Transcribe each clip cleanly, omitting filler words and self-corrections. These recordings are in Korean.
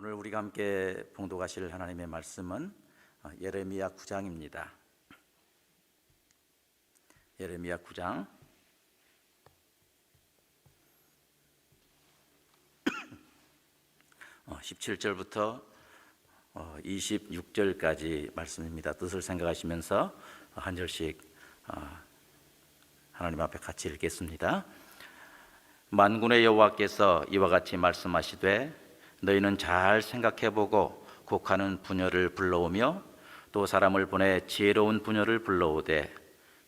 오늘 우리가 함께 봉독하실 하나님의 말씀은 예레미야 9장입니다. 예레미야 9장 17절부터 26절까지 말씀입니다. 뜻을 생각하시면서 한 절씩 하나님 앞에 같이 읽겠습니다. 만군의 여호와께서 이와 같이 말씀하시되 너희는 잘 생각해보고 곡하는 부녀를 불러오며 또 사람을 보내 지혜로운 부녀를 불러오되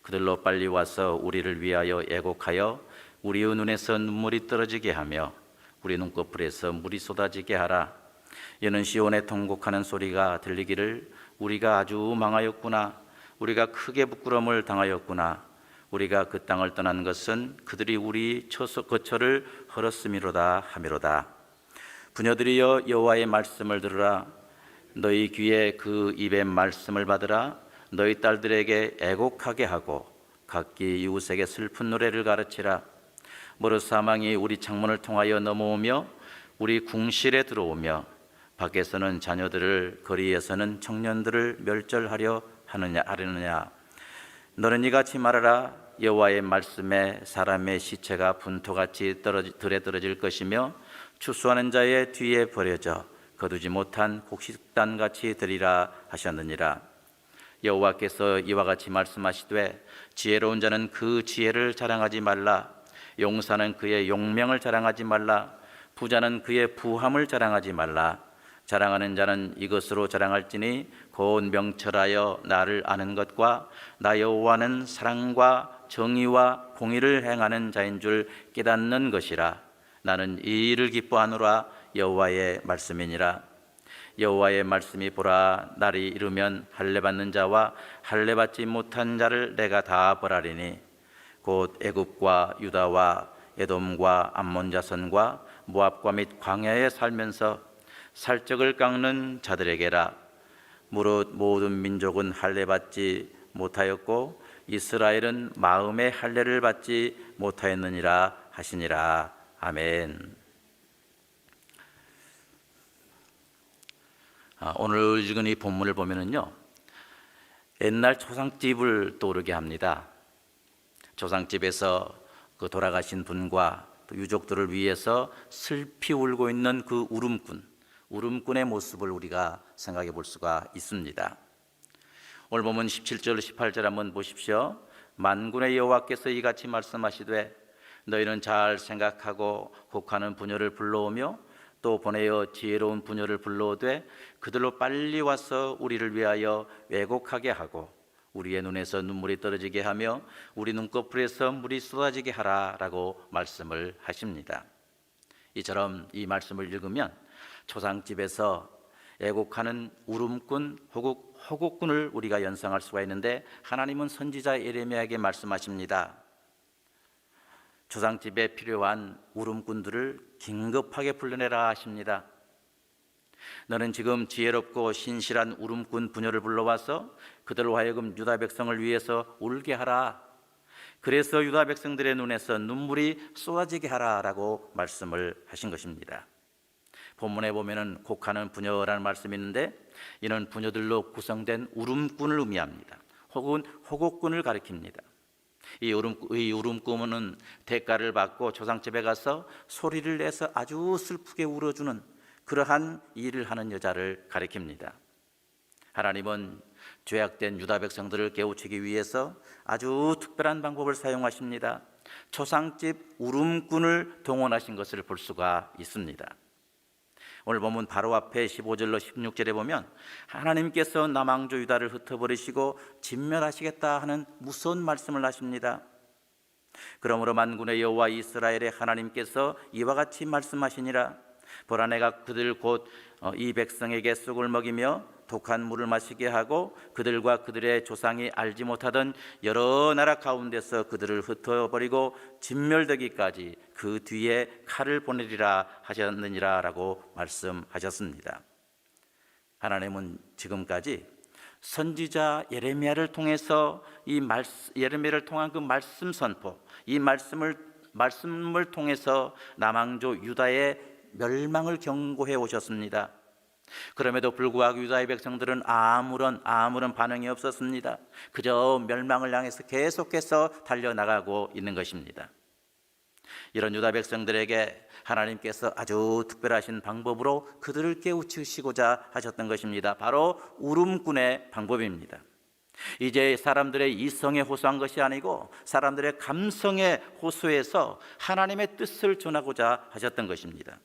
그들로 빨리 와서 우리를 위하여 애곡하여 우리의 눈에서 눈물이 떨어지게 하며 우리 눈꺼풀에서 물이 쏟아지게 하라. 이는 시온에 통곡하는 소리가 들리기를 우리가 아주 망하였구나. 우리가 크게 부끄러움을 당하였구나. 우리가 그 땅을 떠난 것은 그들이 우리 거처를 헐었음이로다 하미로다. 부녀들이여 여호와의 말씀을 들으라. 너희 귀에 그 입의 말씀을 받으라. 너희 딸들에게 애곡하게 하고 각기 이웃에게 슬픈 노래를 가르치라. 무릇 사망이 우리 창문을 통하여 넘어오며 우리 궁실에 들어오며 밖에서는 자녀들을 거리에서는 청년들을 멸절하려 하느냐. 너는 이같이 말하라. 여호와의 말씀에 사람의 시체가 분토같이 들에 떨어질 것이며 추수하는 자의 뒤에 버려져 거두지 못한 곡식단같이 되리라 하셨느니라. 여호와께서 이와 같이 말씀하시되 지혜로운 자는 그 지혜를 자랑하지 말라. 용사는 그의 용명을 자랑하지 말라. 부자는 그의 부함을 자랑하지 말라. 자랑하는 자는 이것으로 자랑할지니 곧 명철하여 나를 아는 것과 나 여호와는 사랑과 정의와 공의를 행하는 자인 줄 깨닫는 것이라. 나는 이 일을 기뻐하노라. 여호와의 말씀이니라. 여호와의 말씀이 보라. 날이 이르면 할례 받는 자와 할례 받지 못한 자를 내가 다 벌하리니 곧 애굽과 유다와 에돔과 암몬 자손과 모압과 및 광야에 살면서 살적을 깎는 자들에게라. 무릇 모든 민족은 할례 받지 못하였고 이스라엘은 마음의 할례를 받지 못하였느니라 하시니라. 아멘. 오늘 읽은 이 본문을 보면은요, 옛날 초상집을 떠오르게 합니다. 초상집에서 그 돌아가신 분과 또 유족들을 위해서 슬피 울고 있는 그 울음꾼의 모습을 우리가 생각해 볼 수가 있습니다. 오늘 보면 17절 18절 한번 보십시오. 만군의 여호와께서 이같이 말씀하시되 너희는 잘 생각하고 곡하는 부녀를 불러오며 또 보내어 지혜로운 부녀를 불러오되 그들로 빨리 와서 우리를 위하여 애곡하게 하고 우리의 눈에서 눈물이 떨어지게 하며 우리 눈꺼풀에서 물이 쏟아지게 하라라고 말씀을 하십니다. 이처럼 이 말씀을 읽으면 초상집에서 애곡하는 울음꾼, 호곡꾼을 우리가 연상할 수가 있는데 하나님은 선지자 예레미야에게 말씀하십니다. 초상집에 필요한 울음꾼들을 긴급하게 불러내라 하십니다. 너는 지금 지혜롭고 신실한 울음꾼 부녀를 불러와서 그들로 하여금 유다 백성을 위해서 울게 하라. 그래서 유다 백성들의 눈에서 눈물이 쏟아지게 하라라고 말씀을 하신 것입니다. 본문에 보면은 곡하는 부녀라는 말씀이 있는데 이는 부녀들로 구성된 울음꾼을 의미합니다. 혹은 호곡꾼을 가리킵니다. 이 울음꾼은 대가를 받고 초상집에 가서 소리를 내서 아주 슬프게 울어주는 그러한 일을 하는 여자를 가리킵니다. 하나님은 죄악된 유다 백성들을 깨우치기 위해서 아주 특별한 방법을 사용하십니다. 초상집 울음꾼을 동원하신 것을 볼 수가 있습니다. 오늘 보면 바로 앞에 15절로 16절에 보면 하나님께서 남왕조 유다를 흩어버리시고 진멸하시겠다 하는 무서운 말씀을 하십니다. 그러므로 만군의 여호와 이스라엘의 하나님께서 이와 같이 말씀하시니라. 보라 내가 그들 곧 이 백성에게 쑥을 먹이며 독한 물을 마시게 하고 그들과 그들의 조상이 알지 못하던 여러 나라 가운데서 그들을 흩어버리고 진멸되기까지 그 뒤에 칼을 보내리라 하셨느니라 라고 말씀하셨습니다. 하나님은 지금까지 선지자 예레미야를 통해서 예레미야를 통한 그 말씀 선포, 이 말씀을 통해서 남왕조 유다의 멸망을 경고해 오셨습니다. 그럼에도 불구하고 유다의 백성들은 아무런 반응이 없었습니다. 그저 멸망을 향해서 계속해서 달려나가고 있는 것입니다. 이런 유다 백성들에게 하나님께서 아주 특별하신 방법으로 그들을 깨우치시고자 하셨던 것입니다. 바로 울음꾼의 방법입니다. 이제 사람들의 이성에 호소한 것이 아니고 사람들의 감성에 호소해서 하나님의 뜻을 전하고자 하셨던 것입니다.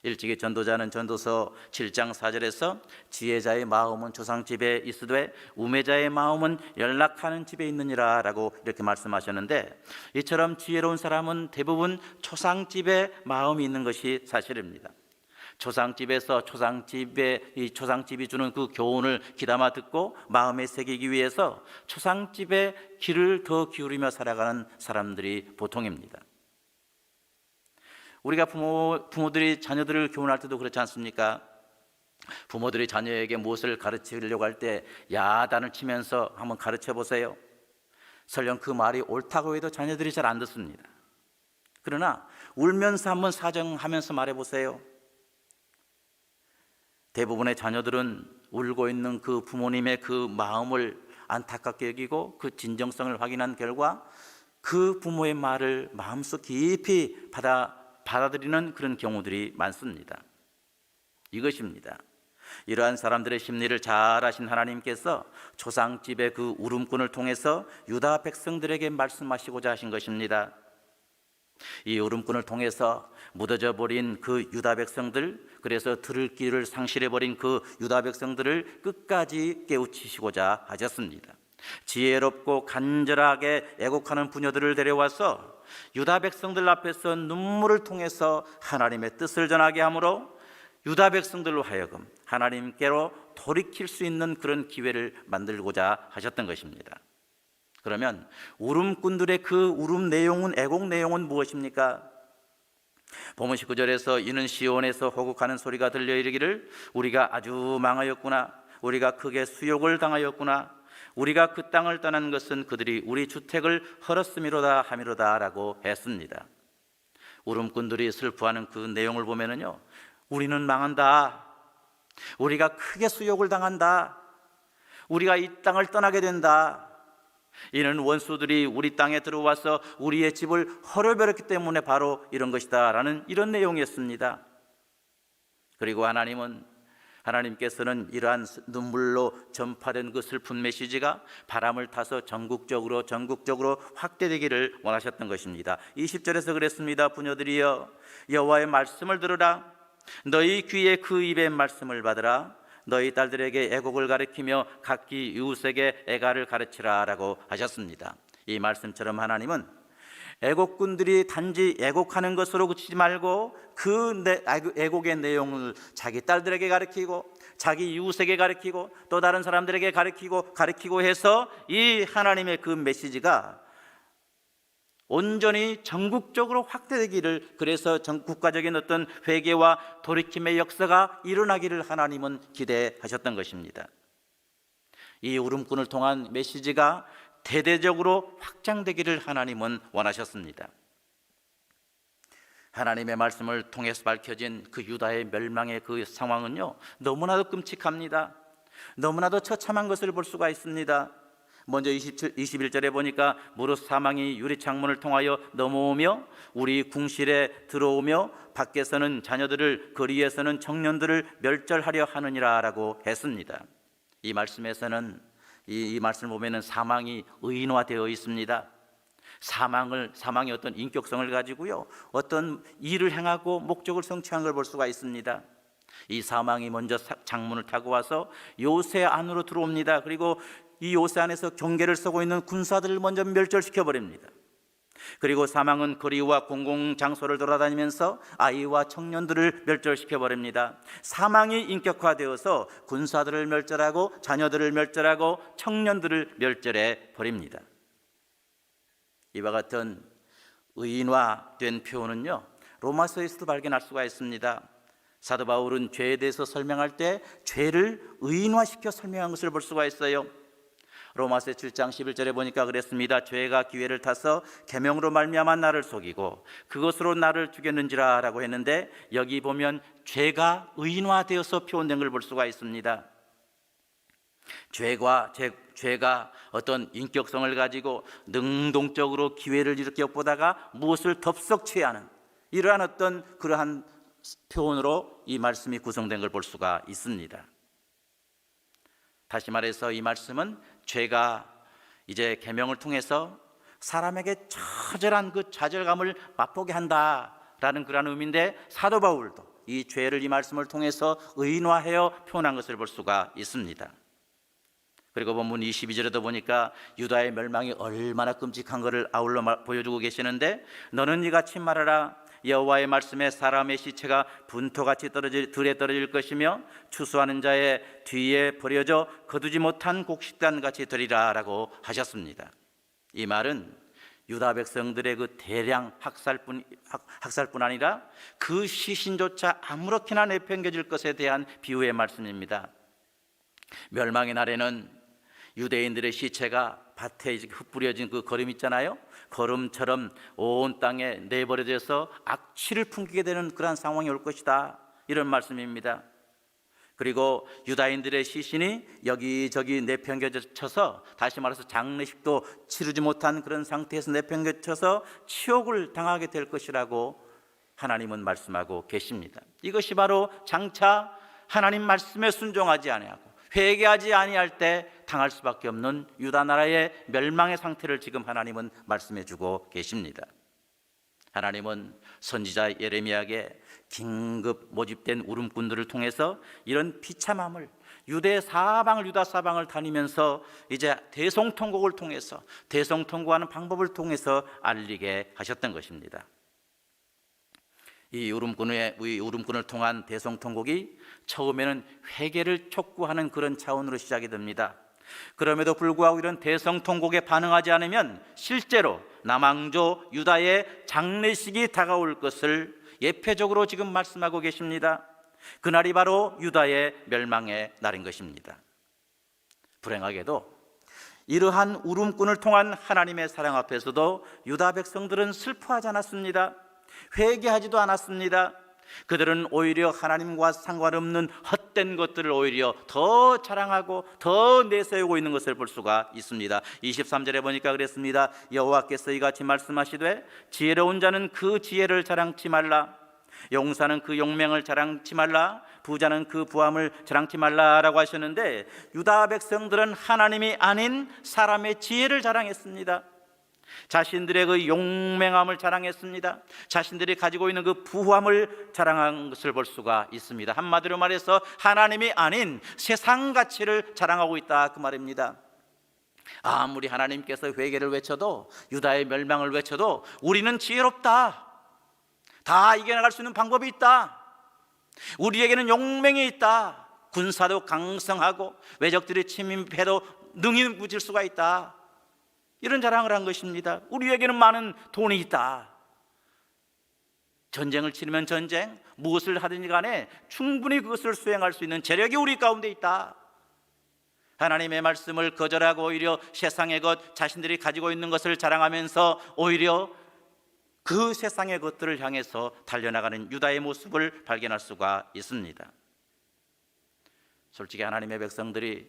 일찍이 전도자는 전도서 7장 4절에서 지혜자의 마음은 조상집에 있으되 우매자의 마음은 연락하는 집에 있느니라 라고 이렇게 말씀하셨는데, 이처럼 지혜로운 사람은 대부분 초상집에 마음이 있는 것이 사실입니다. 초상집에서 초상집이 주는 그 교훈을 귀담아 듣고 마음에 새기기 위해서 초상집에 귀를 더 기울이며 살아가는 사람들이 보통입니다. 우리가 부모들이 자녀들을 교훈할 때도 그렇지 않습니까? 부모들이 자녀에게 무엇을 가르치려고 할 때 야단을 치면서 한번 가르쳐 보세요. 설령 그 말이 옳다고 해도 자녀들이 잘 안 듣습니다. 그러나 울면서 한번 사정하면서 말해 보세요. 대부분의 자녀들은 울고 있는 그 부모님의 그 마음을 안타깝게 여기고 그 진정성을 확인한 결과 그 부모의 말을 마음속 깊이 받아들이는 그런 경우들이 많습니다. 이것입니다. 이러한 사람들의 심리를 잘 아신 하나님께서 초상집의 그 울음꾼을 통해서 유다 백성들에게 말씀하시고자 하신 것입니다. 이 울음꾼을 통해서 무뎌져 버린 그 유다 백성들, 그래서 들을 길을 상실해 버린 그 유다 백성들을 끝까지 깨우치시고자 하셨습니다. 지혜롭고 간절하게 애곡하는 부녀들을 데려와서 유다 백성들 앞에서 눈물을 통해서 하나님의 뜻을 전하게 하므로 유다 백성들로 하여금 하나님께로 돌이킬 수 있는 그런 기회를 만들고자 하셨던 것입니다. 그러면 울음꾼들의 그 울음 내용은, 애곡 내용은 무엇입니까? 본문 19절에서 이는 시온에서 호국하는 소리가 들려 이르기를 우리가 아주 망하였구나, 우리가 크게 수욕을 당하였구나, 우리가 그 땅을 떠난 것은 그들이 우리 주택을 헐었음이로다 함이로다 라고 했습니다. 울음꾼들이 슬퍼하는 그 내용을 보면은요, 우리는 망한다, 우리가 크게 수욕을 당한다, 우리가 이 땅을 떠나게 된다, 이는 원수들이 우리 땅에 들어와서 우리의 집을 헐어버렸기 때문에 바로 이런 것이다 라는 이런 내용이었습니다. 그리고 하나님께서는 이러한 눈물로 전파된 그 슬픈 메시지가 바람을 타서 전국적으로 확대되기를 원하셨던 것입니다. 20절에서 그랬습니다. 부녀들이여 여호와의 말씀을 들으라, 너희 귀에 그 입의 말씀을 받으라, 너희 딸들에게 애곡을 가르치며 각기 이웃에게 애가를 가르치라 라고 하셨습니다. 이 말씀처럼 하나님은 애곡꾼들이 단지 애곡하는 것으로 그치지 말고 그 애곡의 내용을 자기 딸들에게 가르치고 자기 이웃에게 가르치고 또 다른 사람들에게 가르치고 해서 이 하나님의 그 메시지가 온전히 전국적으로 확대되기를, 그래서 전 국가적인 어떤 회개와 돌이킴의 역사가 일어나기를 하나님은 기대하셨던 것입니다. 이 울음꾼을 통한 메시지가 대대적으로 확장되기를 하나님은 원하셨습니다. 하나님의 말씀을 통해서 밝혀진 그 유다의 멸망의 그 상황은요, 너무나도 끔찍합니다. 너무나도 처참한 것을 볼 수가 있습니다. 먼저 21절에 보니까 무릇 사망이 유리창문을 통하여 넘어오며 우리 궁실에 들어오며 밖에서는 자녀들을, 거리에서는 청년들을 멸절하려 하느니라 라고 했습니다. 이 말씀에서는 이 말씀을 보면은 사망이 의인화되어 있습니다. 사망이 어떤 인격성을 가지고요, 어떤 일을 행하고 목적을 성취한 걸 볼 수가 있습니다. 이 사망이 먼저 창문을 타고 와서 요새 안으로 들어옵니다. 그리고 이 요새 안에서 경계를 서고 있는 군사들을 먼저 멸절시켜 버립니다. 그리고 사망은 거리와 공공장소를 돌아다니면서 아이와 청년들을 멸절시켜 버립니다. 사망이 인격화되어서 군사들을 멸절하고 자녀들을 멸절하고 청년들을 멸절해 버립니다. 이와 같은 의인화된 표현은요, 로마서에서도 발견할 수가 있습니다. 사도 바울은 죄에 대해서 설명할 때 죄를 의인화시켜 설명한 것을 볼 수가 있어요. 로마서 7장 11절에 보니까 그랬습니다. 죄가 기회를 타서 계명으로 말미암아 나를 속이고 그것으로 나를 죽였는지라 라고 했는데, 여기 보면 죄가 의인화되어서 표현된 걸 볼 수가 있습니다. 죄가 어떤 인격성을 가지고 능동적으로 기회를 이렇게 엿보다가 무엇을 덥석 취하는 이러한 어떤 그러한 표현으로 이 말씀이 구성된 걸 볼 수가 있습니다. 다시 말해서 이 말씀은 죄가 이제 계명을 통해서 사람에게 처절한 그 좌절감을 맛보게 한다라는 그런 의미인데, 사도 바울도 이 죄를 이 말씀을 통해서 의인화하여 표현한 것을 볼 수가 있습니다. 그리고 본문 22절에도 보니까 유다의 멸망이 얼마나 끔찍한 것을 아울러 보여주고 계시는데, 너는 이같이 말하라. 여호와의 말씀에 사람의 시체가 분토같이 들에 떨어질 것이며 추수하는 자의 뒤에 버려져 거두지 못한 곡식단같이 되리라 라고 하셨습니다. 이 말은 유다 백성들의 그 대량 학살뿐 아니라 그 시신조차 아무렇게나 내팽겨질 것에 대한 비유의 말씀입니다. 멸망의 날에는 유대인들의 시체가 밭에 흩뿌려진 그 거름 있잖아요. 거름처럼 온 땅에 내버려져서 악취를 풍기게 되는 그런 상황이 올 것이다, 이런 말씀입니다. 그리고 유다인들의 시신이 여기저기 내팽겨쳐서, 다시 말해서 장례식도 치르지 못한 그런 상태에서 내팽겨쳐서 치욕을 당하게 될 것이라고 하나님은 말씀하고 계십니다. 이것이 바로 장차 하나님 말씀에 순종하지 아니하고 회개하지 아니할 때 당할 수밖에 없는 유다 나라의 멸망의 상태를 지금 하나님은 말씀해 주고 계십니다. 하나님은 선지자 예레미야에게 긴급 모집된 울음꾼들을 통해서 이런 비참함을 유다 사방을 다니면서 이제 대성통곡을 통해서, 대성통곡하는 방법을 통해서 알리게 하셨던 것입니다. 이 울음꾼을 통한 대성통곡이 처음에는 회개를 촉구하는 그런 차원으로 시작이 됩니다. 그럼에도 불구하고 이런 대성통곡에 반응하지 않으면 실제로 남왕조 유다의 장례식이 다가올 것을 예표적으로 지금 말씀하고 계십니다. 그날이 바로 유다의 멸망의 날인 것입니다. 불행하게도 이러한 울음꾼을 통한 하나님의 사랑 앞에서도 유다 백성들은 슬퍼하지 않았습니다. 회개하지도 않았습니다. 그들은 오히려 하나님과 상관없는 헛된 것들을 오히려 더 자랑하고 더 내세우고 있는 것을 볼 수가 있습니다. 23절에 보니까 그랬습니다. 여호와께서 이같이 말씀하시되 지혜로운 자는 그 지혜를 자랑치 말라, 용사는 그 용맹을 자랑치 말라, 부자는 그 부함을 자랑치 말라라고 하셨는데, 유다 백성들은 하나님이 아닌 사람의 지혜를 자랑했습니다. 자신들의 그 용맹함을 자랑했습니다. 자신들이 가지고 있는 그 부함을 자랑한 것을 볼 수가 있습니다. 한마디로 말해서 하나님이 아닌 세상 가치를 자랑하고 있다, 그 말입니다. 아무리 하나님께서 회개를 외쳐도, 유다의 멸망을 외쳐도 우리는 지혜롭다, 다 이겨나갈 수 있는 방법이 있다, 우리에게는 용맹이 있다, 군사도 강성하고 외적들이 침입해도 능히 부질 수가 있다, 이런 자랑을 한 것입니다. 우리에게는 많은 돈이 있다, 전쟁을 치르면 전쟁, 무엇을 하든지 간에 충분히 그것을 수행할 수 있는 재력이 우리 가운데 있다. 하나님의 말씀을 거절하고 오히려 세상의 것, 자신들이 가지고 있는 것을 자랑하면서 오히려 그 세상의 것들을 향해서 달려나가는 유다의 모습을 발견할 수가 있습니다. 솔직히 하나님의 백성들이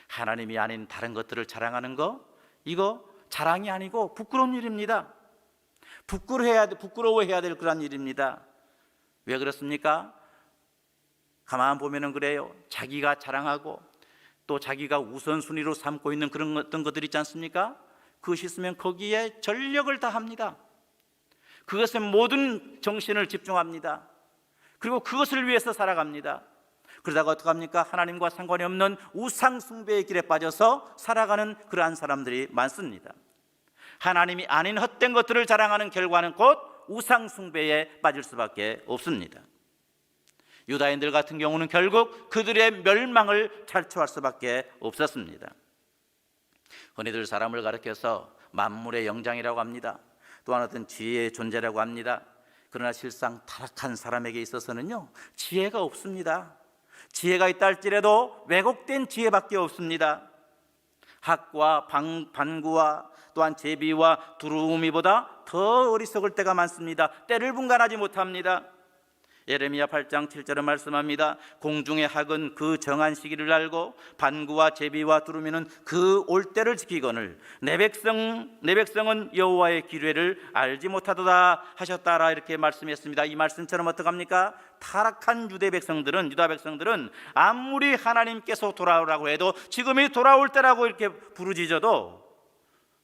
하나님이 아닌 다른 것들을 자랑하는 거, 이거 자랑이 아니고 부끄러운 일입니다. 부끄러워해야 될 그런 일입니다. 왜 그렇습니까? 가만 보면은 그래요. 자기가 자랑하고 또 자기가 우선순위로 삼고 있는 그런 어떤 것들 있지 않습니까? 그것이 있으면 거기에 전력을 다합니다. 그것에 모든 정신을 집중합니다. 그리고 그것을 위해서 살아갑니다. 그러다가 어떡합니까? 하나님과 상관이 없는 우상 숭배의 길에 빠져서 살아가는 그러한 사람들이 많습니다. 하나님이 아닌 헛된 것들을 자랑하는 결과는 곧 우상 숭배에 빠질 수밖에 없습니다. 유다인들 같은 경우는 결국 그들의 멸망을 자초할 수밖에 없었습니다. 흔히들 사람을 가리켜서 만물의 영장이라고 합니다. 또한 어떤 지혜의 존재라고 합니다. 그러나 실상 타락한 사람에게 있어서는요, 지혜가 없습니다. 지혜가 있다 할지라도 왜곡된 지혜밖에 없습니다. 학과 반구와 또한 제비와 두루미보다 더 어리석을 때가 많습니다. 때를 분간하지 못합니다. 예레미야 8장 7절은 말씀합니다. 공중의 학은 그 정한 시기를 알고 반구와 제비와 두루미는 그 올 때를 지키거늘 내 백성은 여호와의 기뢰를 알지 못하도다 하셨다라, 이렇게 말씀했습니다. 이 말씀처럼 어떡합니까? 타락한 유다 백성들은 아무리 하나님께서 돌아오라고 해도 지금이 돌아올 때라고 이렇게 부르짖어도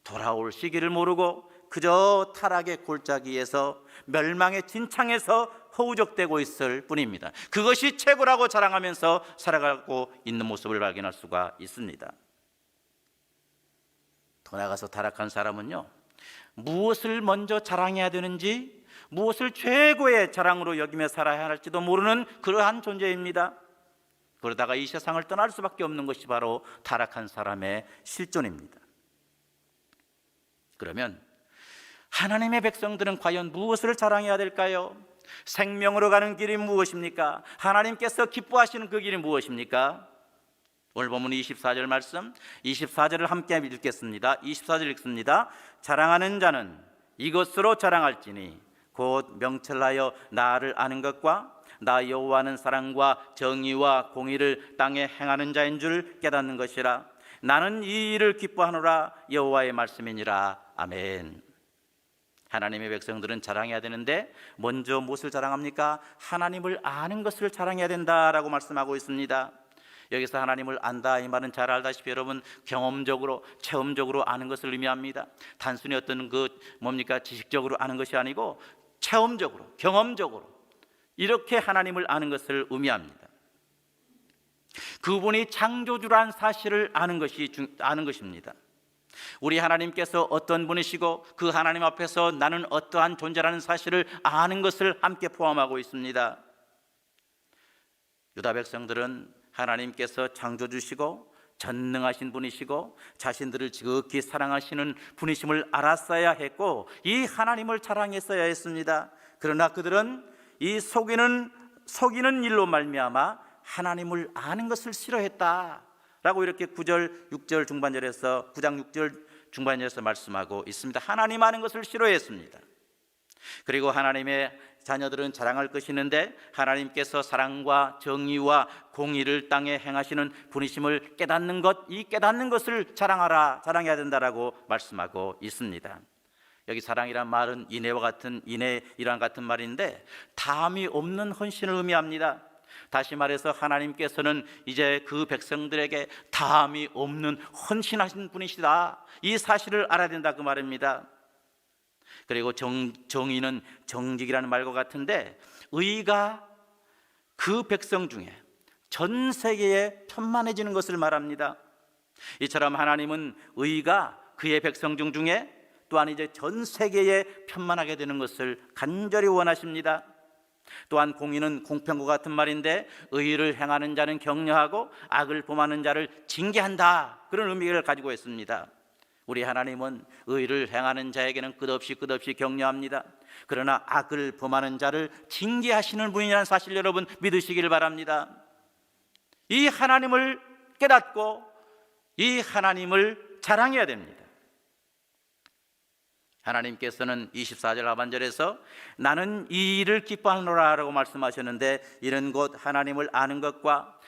돌아올 시기를 모르고 그저 타락의 골짜기에서 멸망의 진창에서 허우적대고 있을 뿐입니다. 그것이 최고라고 자랑하면서 살아가고 있는 모습을 발견할 수가 있습니다. 더 나아가서 타락한 사람은요, 무엇을 먼저 자랑해야 되는지, 무엇을 최고의 자랑으로 여기며 살아야 할지도 모르는 그러한 존재입니다. 그러다가 이 세상을 떠날 수밖에 없는 것이 바로 타락한 사람의 실존입니다. 그러면 하나님의 백성들은 과연 무엇을 자랑해야 될까요? 생명으로 가는 길이 무엇입니까? 하나님께서 기뻐하시는 그 길이 무엇입니까? 오늘 본문 24절 말씀, 24절을 함께 읽겠습니다. 24절 읽습니다. 자랑하는 자는 이것으로 자랑할지니 곧 명철하여 나를 아는 것과 나 여호와는 사랑과 정의와 공의를 땅에 행하는 자인 줄 깨닫는 것이라. 나는 이 일을 기뻐하노라. 여호와의 말씀이니라. 아멘. 하나님의 백성들은 자랑해야 되는데 먼저 무엇을 자랑합니까? 하나님을 아는 것을 자랑해야 된다라고 말씀하고 있습니다. 여기서 하나님을 안다, 이 말은 잘 알다시피 여러분 경험적으로, 체험적으로 아는 것을 의미합니다. 단순히 어떤 지식적으로 아는 것이 아니고 체험적으로, 경험적으로 이렇게 하나님을 아는 것을 의미합니다. 그분이 창조주란 사실을 아는 것입니다. 우리 하나님께서 어떤 분이시고 그 하나님 앞에서 나는 어떠한 존재라는 사실을 아는 것을 함께 포함하고 있습니다. 유다 백성들은 하나님께서 창조주시고 전능하신 분이시고 자신들을 지극히 사랑하시는 분이심을 알았어야 했고 이 하나님을 자랑했어야 했습니다. 그러나 그들은 이 속이는 일로 말미암아 하나님을 아는 것을 싫어했다라고 이렇게 9장 6절 중반절에서 말씀하고 있습니다. 하나님 아는 것을 싫어했습니다. 그리고 하나님의 자녀들은 자랑할 것이 있는데 하나님께서 사랑과 정의와 공의를 땅에 행하시는 분이심을 깨닫는 것, 이 깨닫는 것을 자랑해야 된다라고 말씀하고 있습니다. 여기 사랑이란 말은 인애이란 같은 말인데 담이 없는 헌신을 의미합니다. 다시 말해서 하나님께서는 이제 그 백성들에게 담이 없는 헌신하신 분이시다, 이 사실을 알아야 된다, 그 말입니다. 그리고 정의는 정직이라는 말과 같은데 의가 그 백성 중에 전 세계에 편만해지는 것을 말합니다. 이처럼 하나님은 의가 그의 백성 중에 또한 이제 전 세계에 편만하게 되는 것을 간절히 원하십니다. 또한 공의는 공평과 같은 말인데 의를 행하는 자는 격려하고 악을 범하는 자를 징계한다, 그런 의미를 가지고 있습니다. 우리 하나님은 의를 행하는 자에게는 끝없이 격려합니다. 그러나 악을 범하는 자를 징계하시는 분이라는 사실 여러분 믿으시길 바랍니다. 이 하나님을 깨닫고 이 하나님을 자랑해야 됩니다. 하나님께서는 24절 하반절에서 나는 이 일을 기뻐하노라 라고 말씀하셨는데, 이는 곧 하나님을 아는 것과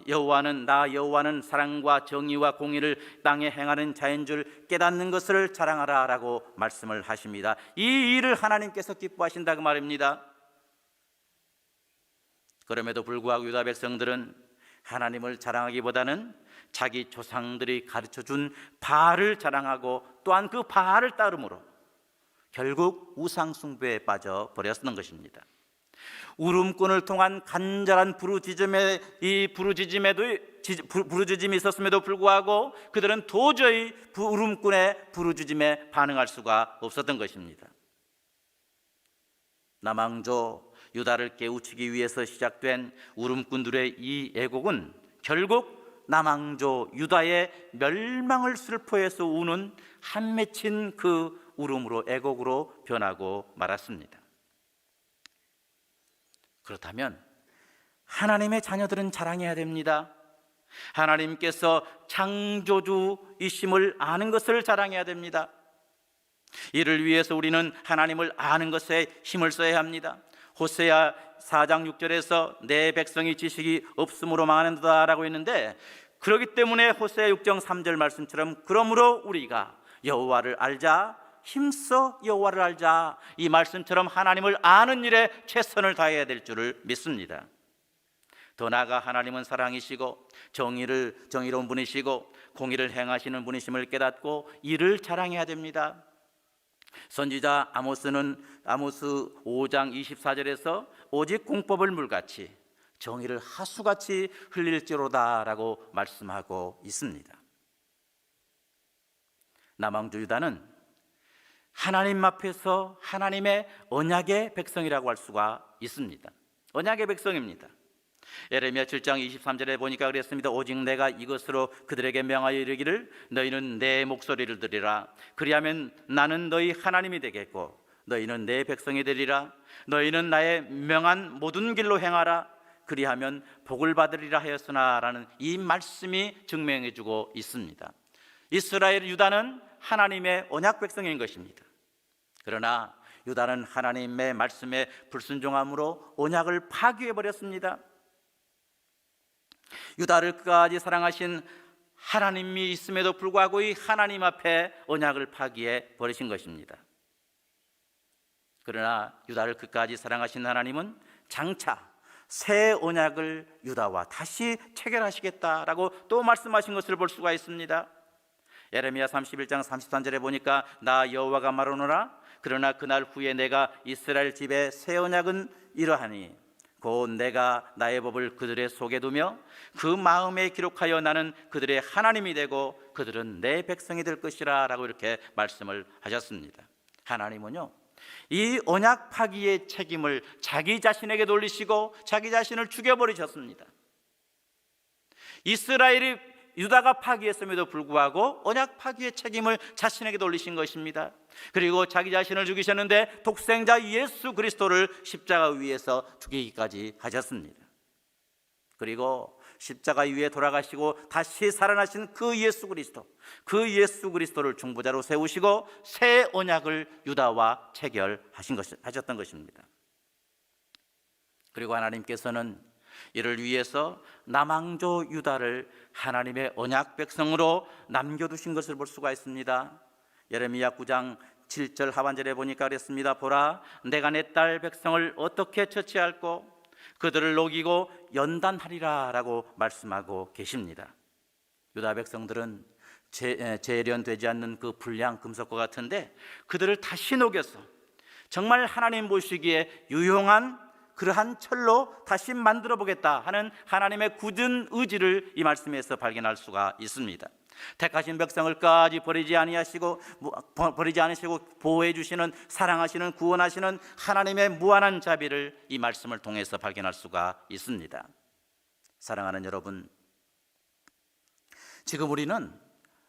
여호와는 사랑과 정의와 공의를 땅에 행하는 자인 줄 깨닫는 것을 자랑하라 라고 말씀을 하십니다. 이 일을 하나님께서 기뻐하신다, 그 말입니다. 그럼에도 불구하고 유다 백성들은 하나님을 자랑하기보다는 자기 조상들이 가르쳐준 바알을 자랑하고 또한 그 바알을 따름으로 결국 우상 숭배에 빠져 버렸던 것입니다. 울음꾼을 통한 간절한 부르짖음이 있었음에도 불구하고 그들은 도저히 울음꾼의 부르짖음에 반응할 수가 없었던 것입니다. 남왕조 유다를 깨우치기 위해서 시작된 울음꾼들의 이 애곡은 결국 남왕조 유다의 멸망을 슬퍼해서 우는 한 맺힌 그 울음으로, 애곡으로 변하고 말았습니다. 그렇다면 하나님의 자녀들은 자랑해야 됩니다. 하나님께서 창조주이심을 아는 것을 자랑해야 됩니다. 이를 위해서 우리는 하나님을 아는 것에 힘을 써야 합니다. 호세아 4장 6절에서 내 백성이 지식이 없음으로 망하는도다 라고 했는데, 그렇기 때문에 호세아 6장 3절 말씀처럼 그러므로 우리가 여호와를 알자, 힘써 여호와를 알자, 이 말씀처럼 하나님을 아는 일에 최선을 다해야 될 줄을 믿습니다. 더 나아가 하나님은 사랑이시고 정의로운 분이시고 공의를 행하시는 분이심을 깨닫고 이를 자랑해야 됩니다. 선지자 아모스는 아모스 5장 24절에서 오직 공법을 물같이 정의를 하수같이 흘릴지로다 라고 말씀하고 있습니다. 남왕주 유다는 하나님 앞에서 하나님의 언약의 백성이라고 할 수가 있습니다. 언약의 백성입니다. 예레미야 7장 23절에 보니까 그랬습니다. 오직 내가 이것으로 그들에게 명하여 이르기를 너희는 내 목소리를 들으라. 그리하면 나는 너희 하나님이 되겠고 너희는 내 백성이 되리라. 너희는 나의 명한 모든 길로 행하라. 그리하면 복을 받으리라 하였으나 라는 이 말씀이 증명해 주고 있습니다. 이스라엘 유다는 하나님의 언약 백성인 것입니다. 그러나 유다는 하나님의 말씀에 불순종함으로 언약을 파기해 버렸습니다. 유다를 끝까지 사랑하신 하나님이 있음에도 불구하고 이 하나님 앞에 언약을 파기해 버리신 것입니다. 그러나 유다를 끝까지 사랑하신 하나님은 장차 새 언약을 유다와 다시 체결하시겠다라고 또 말씀하신 것을 볼 수가 있습니다. 예레미야 31장 33절에 보니까 나 여호와가 말하노라. 그러나 그날 후에 내가 이스라엘 집에 새 언약은 이러하니 곧 내가 나의 법을 그들의 속에 두며 그 마음에 기록하여 나는 그들의 하나님이 되고 그들은 내 백성이 될 것이라 라고 이렇게 말씀을 하셨습니다. 하나님은요, 이 언약 파기의 책임을 자기 자신에게 돌리시고 자기 자신을 죽여버리셨습니다. 이스라엘이 유다가 파기했음에도 불구하고 언약 파기의 책임을 자신에게 돌리신 것입니다. 그리고 자기 자신을 죽이셨는데 독생자 예수 그리스도를 십자가 위에서 죽이기까지 하셨습니다. 그리고 십자가 위에 돌아가시고 다시 살아나신 그 예수 그리스도를 중보자로 세우시고 새 언약을 유다와 체결하셨던 것입니다. 그리고 하나님께서는 이를 위해서 남왕조 유다를 하나님의 언약 백성으로 남겨두신 것을 볼 수가 있습니다. 예레미야 9장 7절 하반절에 보니까 그랬습니다. 보라, 내가 내 딸 백성을 어떻게 처치할꼬 그들을 녹이고 연단하리라 라고 말씀하고 계십니다. 유다 백성들은 재련되지 않는 그 불량 금속과 같은데 그들을 다시 녹여서 정말 하나님 보시기에 유용한 그러한 철로 다시 만들어 보겠다 하는 하나님의 굳은 의지를 이 말씀에서 발견할 수가 있습니다. 택하신 백성을까지 버리지 않으시고 보호해 주시는, 사랑하시는, 구원하시는 하나님의 무한한 자비를 이 말씀을 통해서 발견할 수가 있습니다. 사랑하는 여러분, 지금 우리는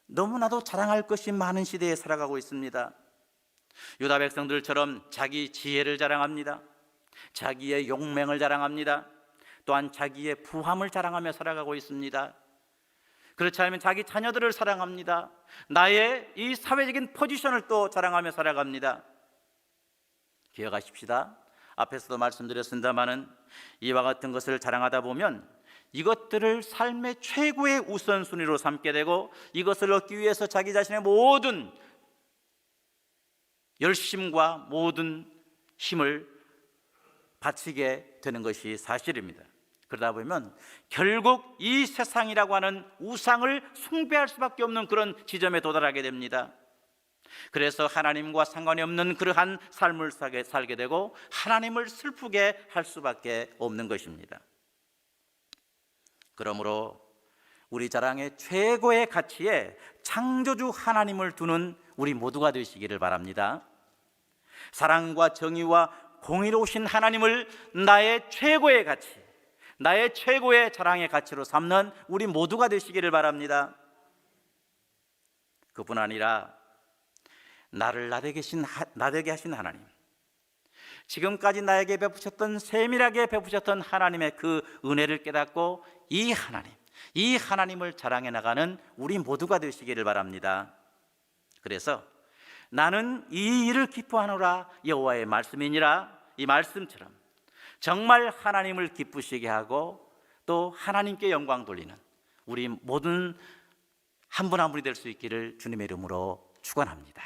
너무나도 자랑할 것이 많은 시대에 살아가고 있습니다. 유다 백성들처럼 자기 지혜를 자랑합니다. 자기의 용맹을 자랑합니다. 또한 자기의 부함을 자랑하며 살아가고 있습니다. 그렇지 않으면 자기 자녀들을 사랑합니다. 나의 이 사회적인 포지션을 또 자랑하며 살아갑니다. 기억하십시다. 앞에서도 말씀드렸습니다마는 이와 같은 것을 자랑하다 보면 이것들을 삶의 최고의 우선순위로 삼게 되고 이것을 얻기 위해서 자기 자신의 모든 열심과 모든 힘을 바치게 되는 것이 사실입니다. 그러다 보면 결국 이 세상이라고 하는 우상을 숭배할 수밖에 없는 그런 지점에 도달하게 됩니다. 그래서 하나님과 상관이 없는 그러한 삶을 살게 되고 하나님을 슬프게 할 수밖에 없는 것입니다. 그러므로 우리 자랑의 최고의 가치에 창조주 하나님을 두는 우리 모두가 되시기를 바랍니다. 사랑과 정의와 공의로우신 하나님을 나의 최고의 가치, 나의 최고의 자랑의 가치로 삼는 우리 모두가 되시기를 바랍니다. 그뿐 아니라 나를 나되게 하신 하나님, 지금까지 나에게 베푸셨던, 세밀하게 베푸셨던 하나님의 그 은혜를 깨닫고 이 하나님, 이 하나님을 자랑해 나가는 우리 모두가 되시기를 바랍니다. 그래서 나는 이 일을 기뻐하노라 여호와의 말씀이니라, 이 말씀처럼 정말 하나님을 기쁘시게 하고 또 하나님께 영광 돌리는 우리 모든 한 분 한 분이 될 수 있기를 주님의 이름으로 축원합니다.